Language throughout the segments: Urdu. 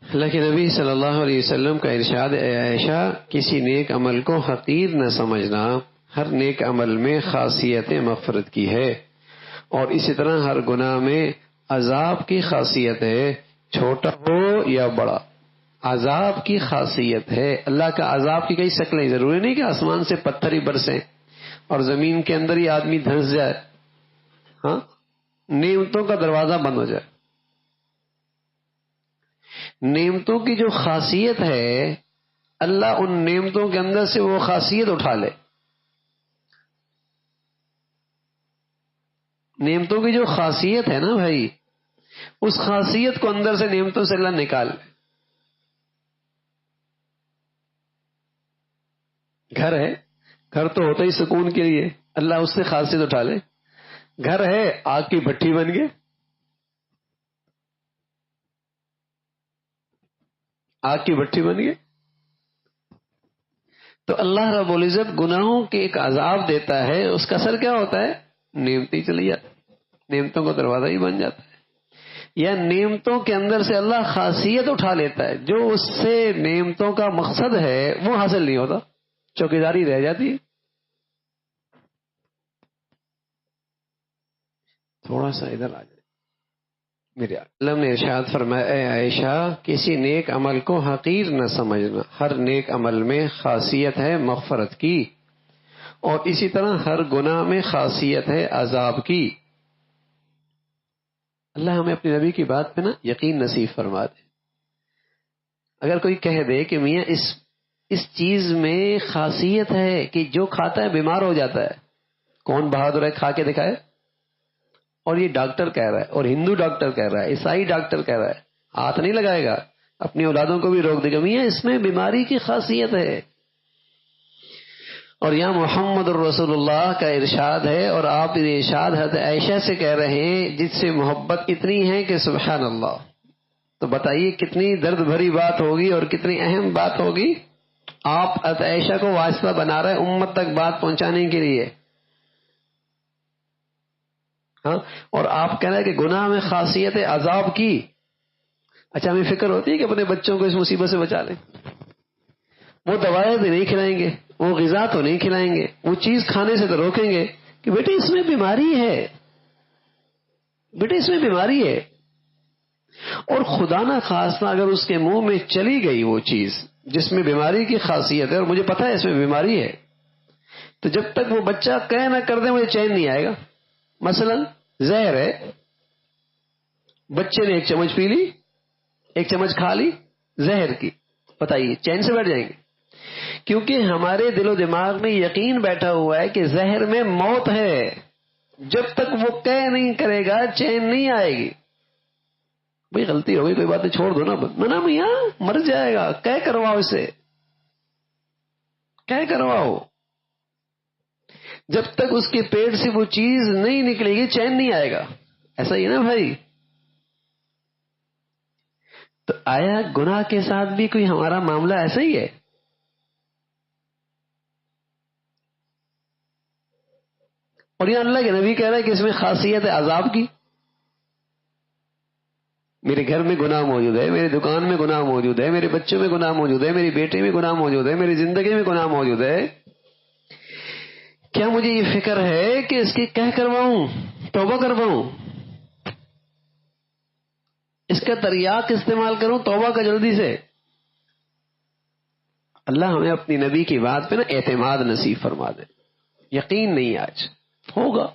اللہ کے نبی صلی اللہ علیہ وسلم کا ارشاد، اے عائشہ کسی نیک عمل کو حقیر نہ سمجھنا، ہر نیک عمل میں خاصیت مغفرت کی ہے، اور اسی طرح ہر گناہ میں عذاب کی خاصیت ہے، چھوٹا ہو یا بڑا، عذاب کی خاصیت ہے۔ اللہ کا عذاب کی کئی شکلیں، ضروری نہیں کہ آسمان سے پتھر ہی برسیں اور زمین کے اندر ہی آدمی دھنس جائے، ہاں، نعمتوں کا دروازہ بند ہو جائے۔ نعمتوں کی جو خاصیت ہے، اللہ ان نعمتوں کے اندر سے وہ خاصیت اٹھا لے۔ نعمتوں کی جو خاصیت ہے نا بھائی، اس خاصیت کو اندر سے نعمتوں سے اللہ نکال لے۔ گھر ہے، گھر تو ہوتا ہی سکون کے لیے، اللہ اس سے خاصیت اٹھا لے۔ گھر ہے، آگ کی بھٹی بن گئے، آگ کی بھٹی بن گئے۔ تو اللہ رب العزت گناہوں کے ایک عذاب دیتا ہے، اس کا اثر کیا ہوتا ہے؟ نعمتیں چلی جاتی، نعمتوں کا دروازہ ہی بن جاتا ہے، یا نعمتوں کے اندر سے اللہ خاصیت اٹھا لیتا ہے، جو اس سے نعمتوں کا مقصد ہے وہ حاصل نہیں ہوتا، چوکیداری رہ جاتی ہے۔ تھوڑا سا ادھر آ جائے میرے علم نے ارشاد فرمایا، اے عائشہ کسی نیک عمل کو حقیر نہ سمجھنا، ہر نیک عمل میں خاصیت ہے مغفرت کی، اور اسی طرح ہر گناہ میں خاصیت ہے عذاب کی۔ اللہ ہمیں اپنے نبی کی بات پہ نا یقین نصیب فرما دے۔ اگر کوئی کہہ دے کہ میاں اس چیز میں خاصیت ہے کہ جو کھاتا ہے بیمار ہو جاتا ہے، کون بہادر ہے کھا کے دکھائے؟ اور یہ ڈاکٹر کہہ رہا ہے، اور ہندو ڈاکٹر کہہ رہا ہے، عیسائی ڈاکٹر کہہ رہا ہے، ہاتھ نہیں لگائے گا، اپنی اولادوں کو بھی روک دے گا، میاں اس میں بیماری کی خاصیت ہے۔ اور یہاں محمد الرسول اللہ کا ارشاد ہے، اور آپ یہ ارشاد حضرت عائشہ سے کہہ رہے ہیں جس سے محبت اتنی ہے کہ سبحان اللہ۔ تو بتائیے کتنی درد بھری بات ہوگی اور کتنی اہم بات ہوگی۔ آپ حضرت عائشہ کو واسطہ بنا رہے امت تک بات پہنچانے کے لیے، ہاں، اور آپ کہہ رہے ہیں کہ گناہ میں خاصیت ہے عذاب کی۔ اچھا ہمیں فکر ہوتی ہے کہ اپنے بچوں کو اس مصیبت سے بچا لیں، وہ دوائیں بھی نہیں کھلائیں گے، وہ غذا تو نہیں کھلائیں گے، وہ چیز کھانے سے تو روکیں گے کہ بیٹے اس میں بیماری ہے، بیٹے اس میں بیماری ہے۔ اور خدا نہ خواستہ اگر اس کے منہ میں چلی گئی وہ چیز جس میں بیماری کی خاصیت ہے، اور مجھے پتا ہے اس میں بیماری ہے، تو جب تک وہ بچہ کہہ نہ کر دے مجھے چین نہیں آئے گا۔ مثلا زہر ہے، بچے نے ایک چمچ پی لی، ایک چمچ کھا لی زہر کی، بتائیے چین سے بیٹھ جائیں گے؟ کیونکہ ہمارے دل و دماغ میں یقین بیٹھا ہوا ہے کہ زہر میں موت ہے، جب تک وہ کہہ نہیں کرے گا چین نہیں آئے گی۔ بھئی غلطی ہو گئی کوئی بات نہیں، چھوڑ دو نا، منع میاں مر جائے گا، کہہ کرواؤ اسے، کہہ کرواؤ۔ جب تک اس کے پیٹ سے وہ چیز نہیں نکلے گی چین نہیں آئے گا، ایسا ہی ہے نا بھائی؟ تو آیا گناہ کے ساتھ بھی کوئی ہمارا معاملہ ایسا ہی ہے؟ اور یہ اللہ کے نبی کہہ رہا ہے کہ اس میں خاصیت ہے عذاب کی۔ میرے گھر میں گناہ موجود ہے، میری دکان میں گناہ موجود ہے، میرے بچوں میں گناہ موجود ہے، میری بیٹے میں گناہ موجود ہے، میری زندگی میں گناہ موجود ہے، کیا مجھے یہ فکر ہے کہ اس کی کہہ کرواؤں، توبہ کرواؤں، اس کا تریاق استعمال کروں توبہ کا جلدی سے؟ اللہ ہمیں اپنی نبی کی بات پہ نا اعتماد نصیب فرما دے۔ یقین نہیں آج ہوگا،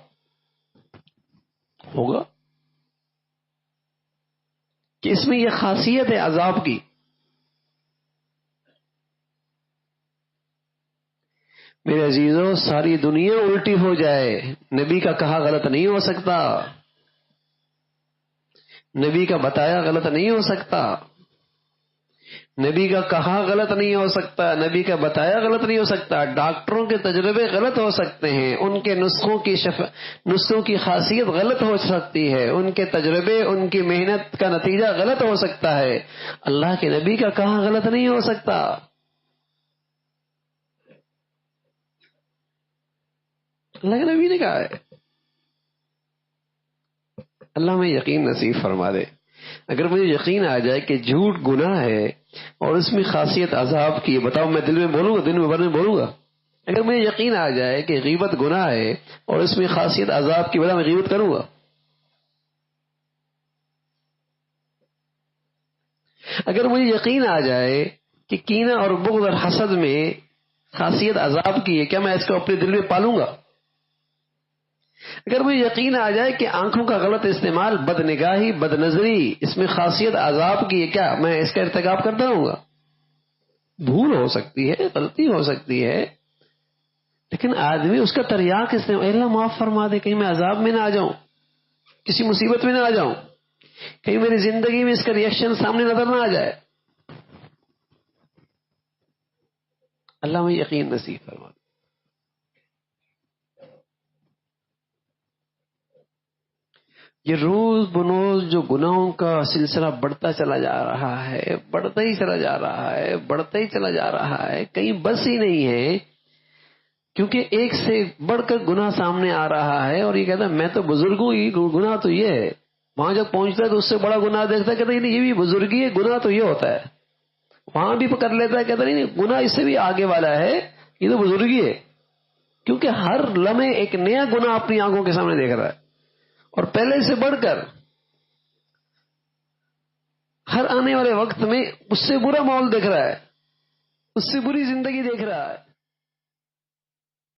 ہوگا کہ اس میں یہ خاصیت ہے عذاب کی۔ میرے عزیزوں ساری دنیا الٹی ہو جائے، نبی کا کہا غلط نہیں ہو سکتا، نبی کا بتایا غلط نہیں ہو سکتا، نبی کا کہا غلط نہیں ہو سکتا، نبی کا بتایا غلط نہیں ہو سکتا، ڈاکٹروں کے تجربے غلط ہو سکتے ہیں، ان کے نسخوں کی خاصیت غلط ہو سکتی ہے، ان کے تجربے ان کی محنت کا نتیجہ غلط ہو سکتا ہے، اللہ کے نبی کا کہا غلط نہیں ہو سکتا۔ اللہ کے نبی نے کہا ہے، اللہ میں یقین نصیب فرما دے۔ اگر مجھے یقین آ جائے کہ جھوٹ گناہ ہے اور اس میں خاصیت عذاب کی ہے، بتاؤ میں دل میں بولوں گا؟ دن میں بھر میں بولوں گا؟ اگر مجھے یقین آ جائے کہ غیبت گناہ ہے اور اس میں خاصیت عذاب کی، بتا میں غیبت کروں گا؟ اگر مجھے یقین آ جائے کہ کینہ اور بغض اور حسد میں خاصیت عذاب کی ہے، کیا میں اس کو اپنے دل میں پالوں گا؟ اگر مجھے یقین آ جائے کہ آنکھوں کا غلط استعمال، بد نگاہی، بد نظری، اس میں خاصیت عذاب کی ہے، کیا میں اس کا ارتکاب کرتا رہوں گا؟ بھول ہو سکتی ہے، غلطی ہو سکتی ہے، لیکن آدمی اس کا تریاق استعمال، اے اللہ معاف فرما دے، کہیں میں عذاب میں نہ آ جاؤں، کسی مصیبت میں نہ آ جاؤں، کہیں میری زندگی میں اس کا ریئیکشن سامنے نظر نہ آ جائے۔ اللہ میں یقین نصیب فرما دے۔ یہ روز بروز جو گناہوں کا سلسلہ بڑھتا چلا جا رہا ہے، بڑھتا ہی چلا جا رہا ہے، بڑھتا ہی چلا جا رہا ہے، کہیں بس ہی نہیں ہے، کیونکہ ایک سے بڑھ کر گناہ سامنے آ رہا ہے، اور یہ کہتا ہے میں تو بزرگ ہوں، یہ گناہ تو یہ ہے، وہاں جب پہنچتا ہے تو اس سے بڑا گناہ دیکھتا ہے، کہتا ہے نہیں یہ بھی بزرگی ہے، گناہ تو یہ ہوتا ہے، وہاں بھی پکڑ لیتا ہے، کہتا نہیں گناہ اس سے بھی آگے والا ہے، یہ تو بزرگی ہے، کیونکہ ہر لمحے ایک نیا گناہ اپنی آنکھوں کے سامنے دیکھ رہا ہے، اور پہلے سے بڑھ کر ہر آنے والے وقت میں اس سے برا ماحول دیکھ رہا ہے، اس سے بری زندگی دیکھ رہا ہے۔